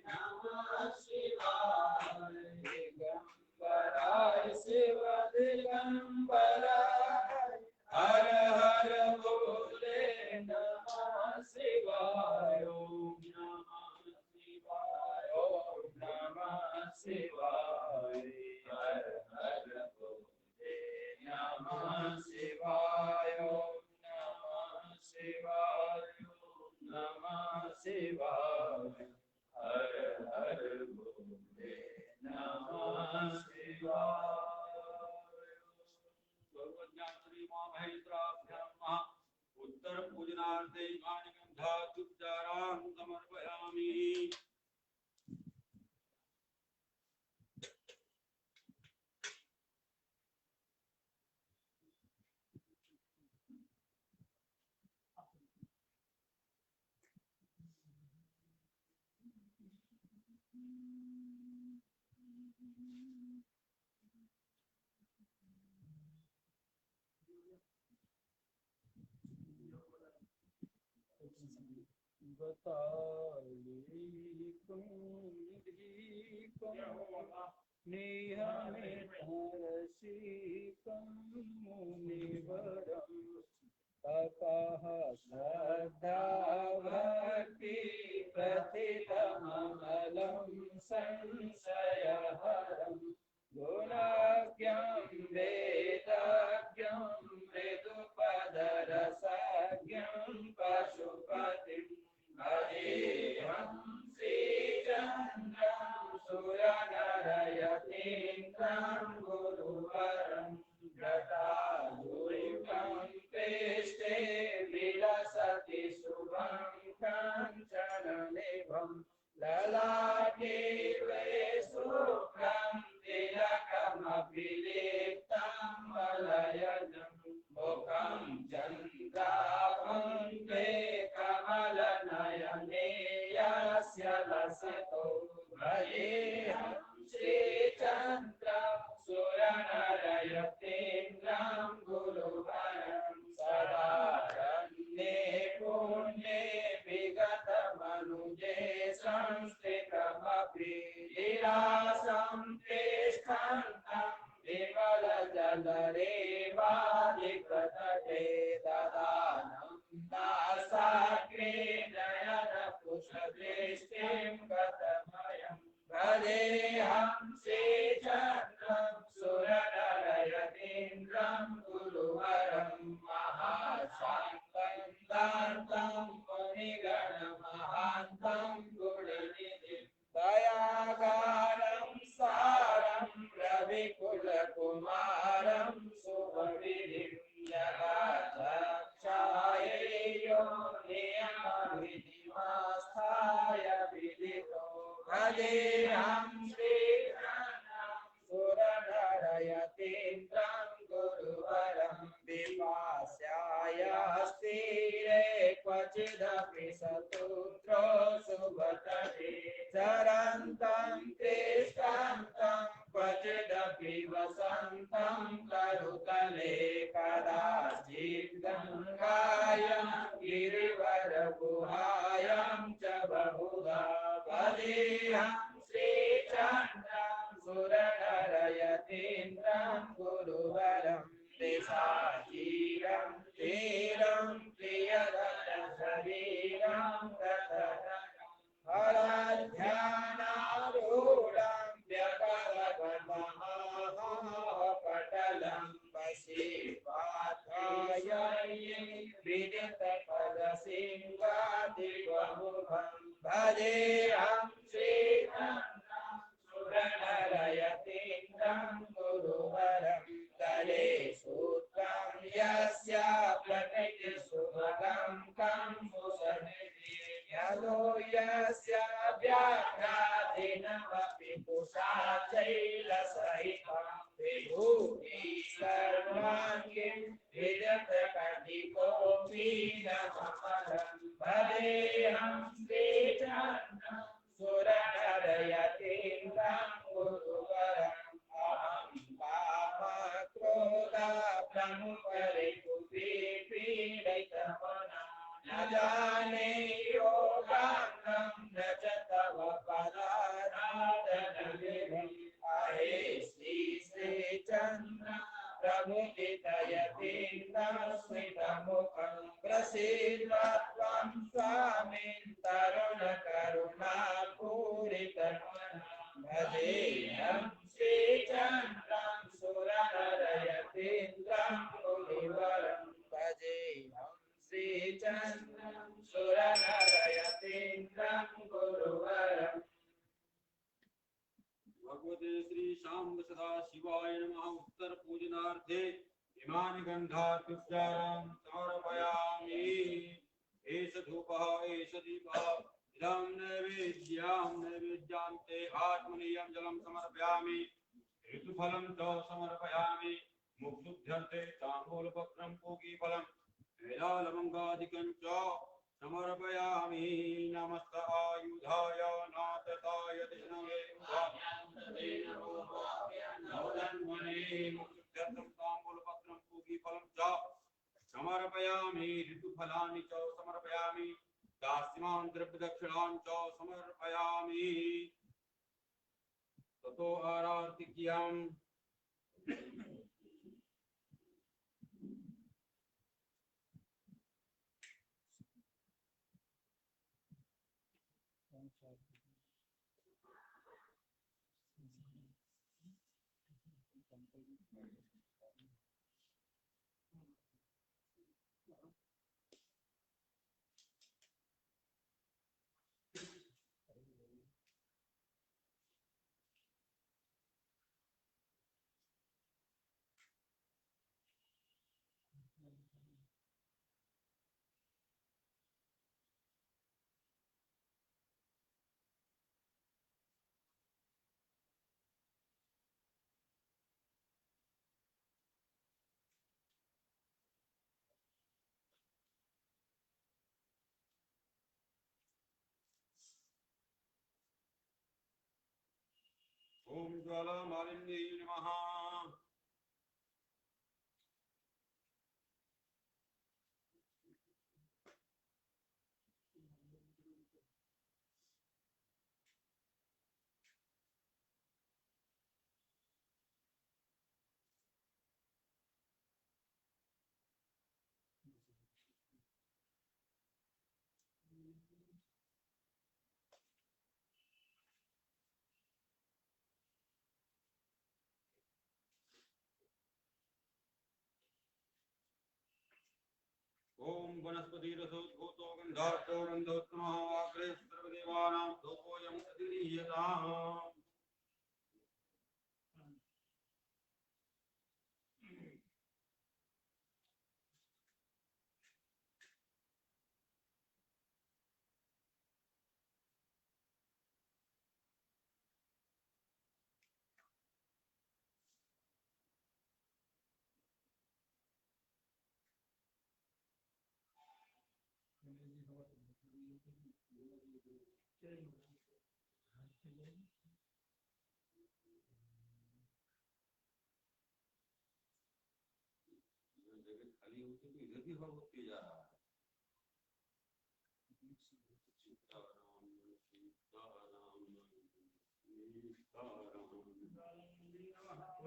A: नमः शिवाय दिगंबराय शिव दिगंबराय हर हर भोले नमः शिवाय ओम नमः शिवाय ओम नमः शिवाय हर हर भोले नमः शिवाय ओम नमः शिवाय ओम नमः शिवाय हर हर भोले नमः शिवाय भगवज्ञात्री महेन्द्राभ्यां उत्तर पूजनार्थे इमानि गन्धादुपचारान् समर्पयामि
C: नियमितरसिकं
B: मुनिवरम् तपः श्रद्धा भक्ति प्रतितममलं संशयहरम् गुणज्ञं वेदज्ञं मृदुपदरसज्ञं पशुपतिं भजेऽहं श्रीचन्द्रं सुरनरयतीन्द्रं गुरुवरं जटायुगं प्रेष्ठे विलसति शुभं काञ्चननिभं ललाटे शुभ्रं तिलकमभिलेप्तं मलयजं मुखं चन्द्राभं ते कमलनयने यस्य लसतो भजेऽहं श्रीचन्द्रं सुरनरयतीन्द्रं गुरुवरं सदा रण्ये पुण्ये विगतमनुजे संस्थितमपि लीलासं तिष्ठन्तं विमलजलरेवादिकतटे ददानं दासाग्रे नयनपुष्पदृष्टिं गतमयं भजेऽहं श्रीचन्द्रं सुरनरयतीन्द्रं गुरुवरं महाशान्तं दान्तं मुनिगणमहान्तं गुणनिधिं दयागारं सारं रविकुलकुमारं शुभविधिं जगच्चायैयो नियमविधिमास्थाय विदितो भजेऽहं श्रीचन्द्रं सुरनरयतीन्द्रं गुरुवरं विपास्याय स्थिरे क्वचिदपि सतूत्रो शुभतटे चरन्तं तिष्ठन्तं क्वचिदपि वसन्तं तरुतले कदाचित् गङ्गायां गिरिवरगुहायां च बहुधा भजेऽहं श्रीचन्द्रं सुरनरयतीन्द्रं गुरुवरं दिशातीरं तीरं प्रियदशरीरं हरध्यानारूढं व्यकरपटलं वशीपाठाय विदितपदसिंहादिवमुखं भजेऽहं श्रीचन्द्रं सुरनरयतीन्द्रं गुरुवरं तले सूत्रं यस्य प्रतिशुभगं कं सुसनिधि यदो यस्य व्याघ्रादिनमपि कुशाचैलसहितं विभूति सर्वाङ्गीं विदतकटिकोऽपि नममलं भजेऽहं श्रीचन्द्रं सुरनरयतीन्द्रं गुरुवरम् अहं कामक्रोधा प्रमुखरिपुपीडितमना न जाने योगाङ्गं न च तव पदाराधनविधिम् अहे श्रीचन्द्र प्रमुदितयतीन्द्रं स्मितमुखं प्रसीद त्वं स्वामिन् तरुणकरुणापूरितमनः भजेऽहं श्रीचन्द्रं सुरनरयतीन्द्रं गुरुवरं भजेऽहं श्रीचन्द्रं सुरनरयतीन्द्रं गुरुवरम्
A: भगवते श्री शाम्ब सदा शिवाय नमः। उत्तर पूजनार्थे इमानि गन्धात्युपचारां समर्पयामि। एष धूपः एष दीपः इदं नैवेद्यां ते आत्मनीयं जलं समर्पयामि। ऋतुफलं च समर्पयामि। मुक्षुभ्यर्थे ताम्बूलपत्रं पूगीफलं वेदालवङ्गादिकं च समर्पयामि। नमस्त आयुधाय नाथताय विष्णवे मुक्षुभ्यर्थं ताम्बूलपत्रं पूगीफलं च समर्पयामि। ऋतुफलानि च समर्पयामि। दास्यमां द्रव्यदक्षिणां च समर्पयामि। ततो आरार्तिक्यं ओम ज्वाला मालिन्यै नमः। ओम वनस्पति रसोद्भूतो गन्धार्तो गन्धोत्तमः वाग्रे सर्वदेवानां धूपोऽयं प्रतिगृह्यताम्। जगह खाली होती तो इधर भी हवा होती जा रहा है।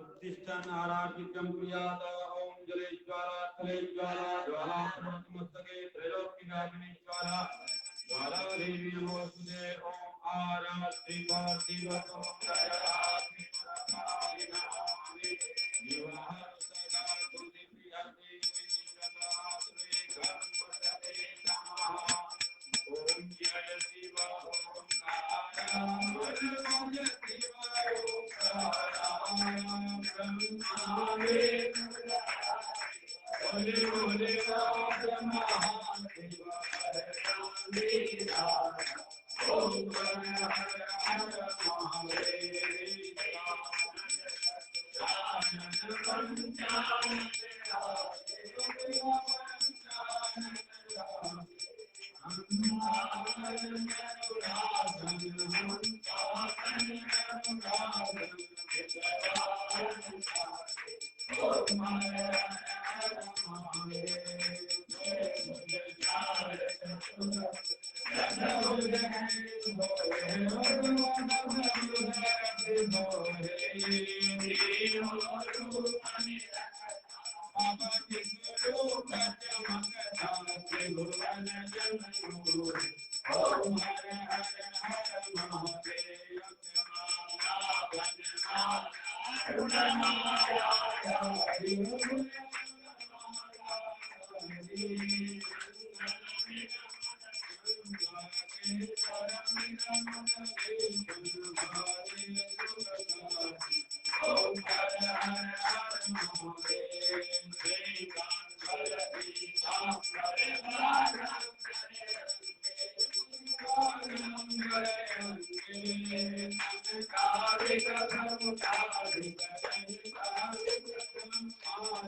A: उत्तिष्ठन् आराधित्यं कुर्यात्। ओम जले ज्वाला थले ज्वाला ज्वाला पर्वतमस्तके त्रैलोक्यगामिनी ज्वाला ज्वाला देवी नमोस्तुते। ओम आराधि भारती वतो जयाति नमामि विवाह सदा तुलसी प्रियते विनिर्गतात्रे कर्मते नमः। ओम जय शिव ओंकार ओम जय शिव ओंकार ब्रह्मावे बोले बोले ब्रह्मा शिवा ओम हर हर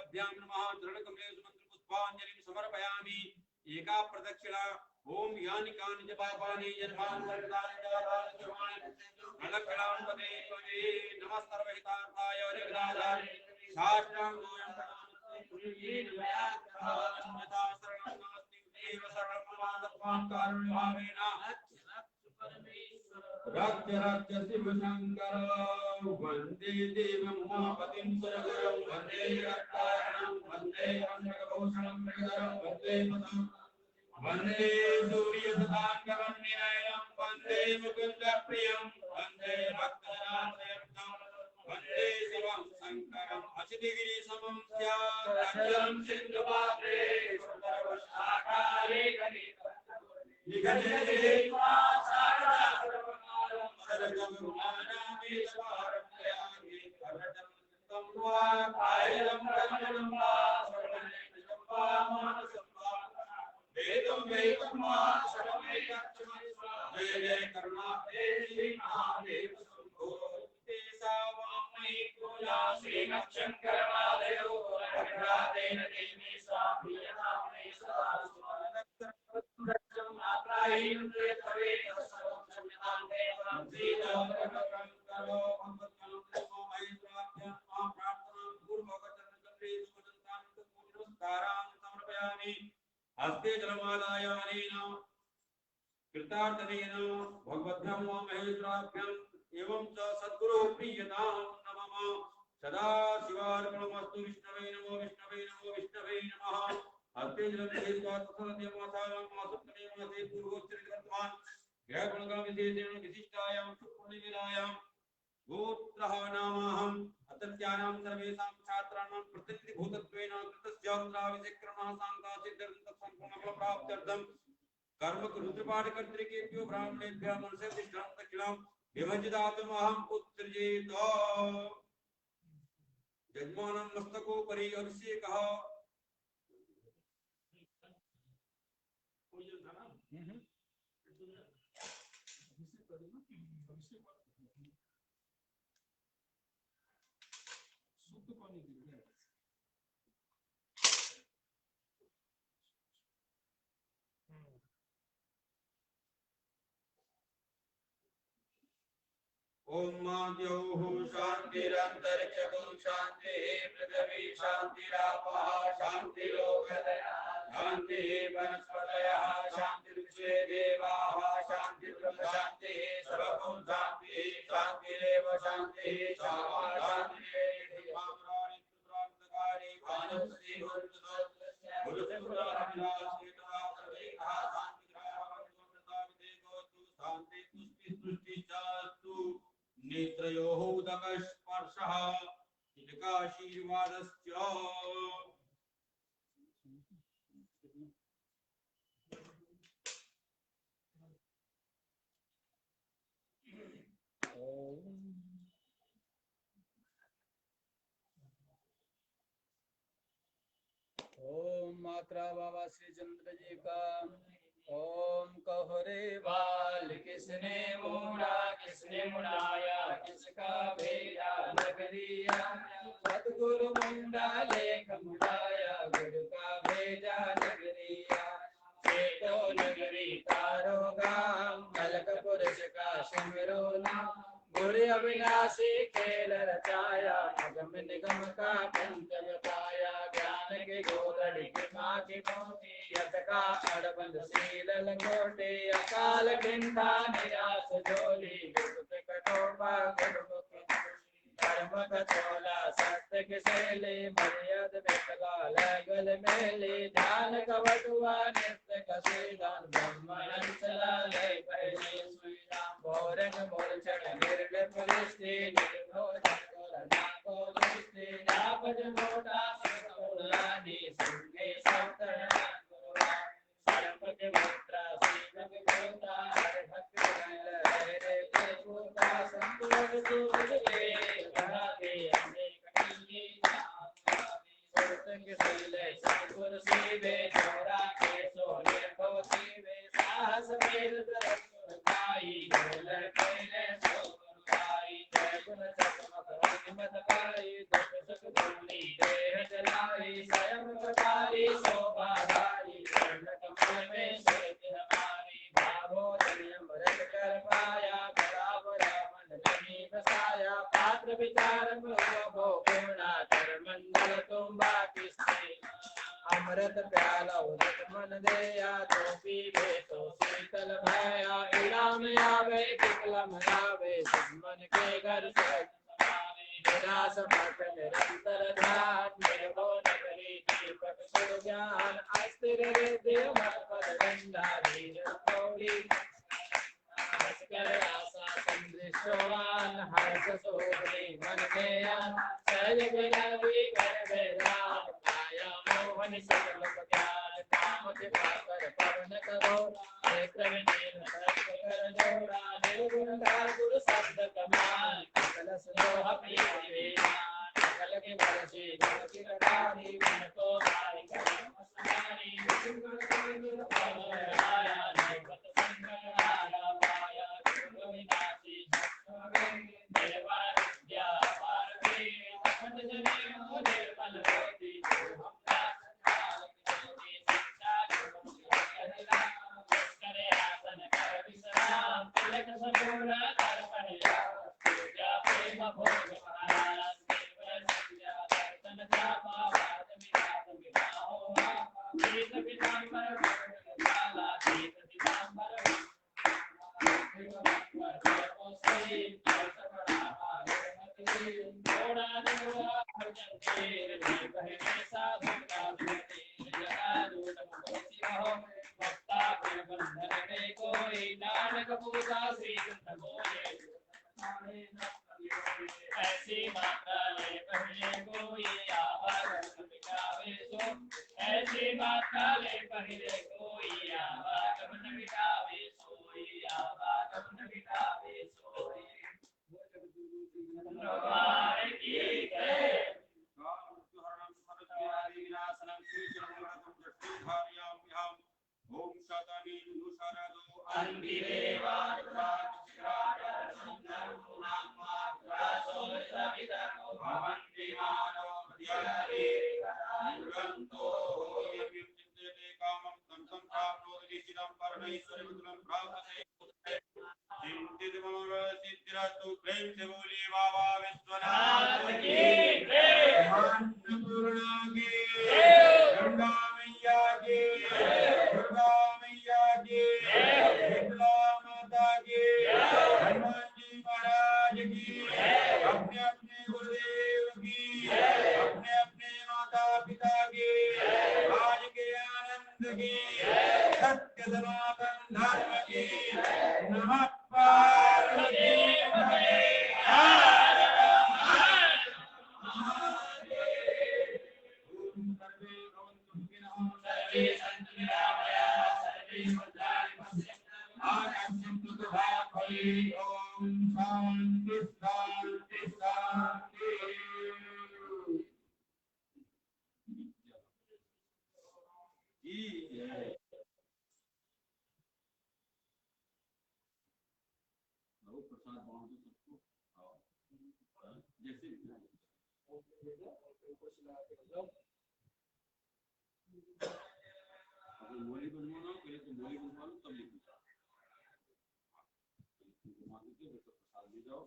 C: पादाभ्यां नमः चरणकमलेषु मंत्रपुष्पाञ्जलिं समर्पयामि एका प्रदक्षिणा ओम यानि कानि च पापानि जन्मान्तरकृतानि च पापानि प्रदक्षिणां पदे पदे नमः सर्वहितार्थाय जगदाधार साष्टांगोऽयं प्रणमामि अन्यथा शरणं नास्ति देव शरणं मम तत्त्वां कारुण्यभावेन रक्ष रक्ष शिव शंकर वंदे देवं उमापतिं सुरगुरुं वंदे रक्तारणं वंदे वंदभूषणं मृगधरं वंदे मधुं वंदे सूर्यसदानकवन्निनयनं वंदे मुकुन्दप्रियं वंदे भक्तजनार्दनं वंदे शिवं शंकरं अचितगिरिसमं स्यात् अचलं सिन्धुपात्रे सुन्दरवशाकारे निगते हस्ते जलमादाय अनेन कृतार्थनेन भगवद्भ्यं महेश्वराभ्यं एवं च सद्गुरो प्रीयतां नमः सदा शिवार्पणमस्तु विष्णवे नमो विष्णवे नमो विष्णवे नमः हस्ते जलं गृहीत्वा तत्सदेवमासायां मासुत्तमे मासे पूर्वोच्चरितवर्तमान जयगुणगामिशेषेण विशिष्टायां सुपुण्यविलायां गोत्रः नामाहं अतत्यानां सर्वेषां छात्राणां प्रतिनिधिभूतत्वेन कृतस्यात्राविशेषक्रमः साङ्गासिद्ध्यर्थं कर्म रुद्रपाठकर्तृकेभ्यो ब्राह्मणेभ्यः मनसे तिष्ठां दक्षिणां विभजितात्महं उत्सृजेत यजमानं मस्तकोपरि अभिषेकः ओम द्यौः शान्तिरन्तरिक्षगुं शान्तिः पृथिवी शान्तिरापः शान्तिरोगदयः शान्तिः वनस्पतयः शान्तिर्विश्वे देवाः शान्तिर्ब्रह्म शान्तिः सर्वभूत शान्तिः शान्तिरेव शान्तिः शामा शान्तिः भावनानि भानुस्ति नेत्रयोः उदकस्पर्शः चिलकाशीर्वादश्च
D: ओम मात्रा बाबा श्री चंद्र जी का ओम कहोरे बाल किसने मोड़ा किसने मुड़ाया किसका भेजा नगरिया सतगुरु मुंडा लेख मुड़ाया गुरु का भेजा नगरिया तो नगरी तारो गाम मलक पुरुष का सिमरो नाम गुरु अविनाशी खेल रचाया अगम निगम का पंच बताया ज्ञान के गोदड़ी की माँ की मोती यत का अड़बंद शील लंगोटे अकाल बिंदा निराश झोली विगुत कटोपा गुरुमुख धर्म कचोला सत्य के शैली मर्याद विकला लगल मेली ध्यान कवटुआ नित्य कसीदान ब्रह्मन चला ले पहले सुईरा बोरंग मोरचड़ निर्लिप दृष्टि निर्भो जगोर नाको दृष्टि नापज मोटा सुरानी सुने सप्तन गुरुवा सरपति मुद्रा सीवक गोता हर भक्त गण रे पूता संतोष दूरे बहाते अनेक कहीं सुरतंग सीले सतगुर सीवे चोरा के सोने को सीवे साहस मेर दरस काई गोल केले सो गुरुआई जय गुण चकमक श्रीमद पाई दुख सुख दूरी देह जलाई स्वयं प्रकारी शोभा धारी कमल में श्वेत हमारी भावो अमृत कर पाया बराबर मन नहीं बसाया पात्र विचार भो पूर्णा कर मंडल तुम बाकी अमृत प्याला उदक मन दया तो पीवे तो शीतल भया इड़ा में आवे विकलम आवे मन के घर से निराश मत निरंतर ध्यान निर्भो नगरी दीपक सुर ज्ञान अस्थिर हृदय मत पद गंधारी थोड़ी कर आशा संदृष्टवान हर्ष सोहनी मन गया सहज विनवी कर बेराम माया मोहन सकल ज्ञान काम दिवाकर पवन करो नेत्र विनीन कर जोड़ा निर्गुण गुरु शब्द कमाल कलश लोह प्रिय कल के बरसी जल की कटारी मन को भारी करी मस्तारी आया निपत संगल आया पाया गुरु विनाशी निर्वाण विद्या पारवी अखंड जने निर्मल ज्योति करे आसन कर विश्राम तिलक संपूर्ण कर पहिया पूजा प्रेम भोग महाराज देव संध्या दर्शन जापा वाद विराज विवाहो गीत पीतांबर काला गीत पीतांबर थोड़ा देवा भजन तेरे बहने साधु का जगा दूत हो भक्ता के बंधन में कोई नानक पूजा श्री कृष्ण बोले ऐसी माता ले पहले कोई आवागमन मिटावे सो ऐसी माता ले पहले कोई आवागमन मिटावे सोई आवागमन मिटावे सोई भगवान की जय
C: ओम शतानी नुशरदो सिद्धिरस्तु प्रेम से बोलिए बाबा विश्वनाथ की अन्नपूर्णा की गंगा मैया की दुर्गा मैया की शीतला माता की हनुमान जी महाराज की अपने अपने गुरुदेव की अपने अपने माता पिता की आज के आनंद की सत्य सनातन धर्म की नमः पार्वती पते हर हर महादेव। ओम सर्वे भवन्तु सुखिनः सर्वे सन्तु निरामयाः सर्वे भद्राणि पश्यन्तु मा कश्चित् दुःखभाग् भवेत्। ओम शांति शांति शांति। प्रसाद बांटो सबको जैसे अगर मोली बनवाना हो पहले तो मोली बनवा लो तब लिखो प्रसाद ले जाओ।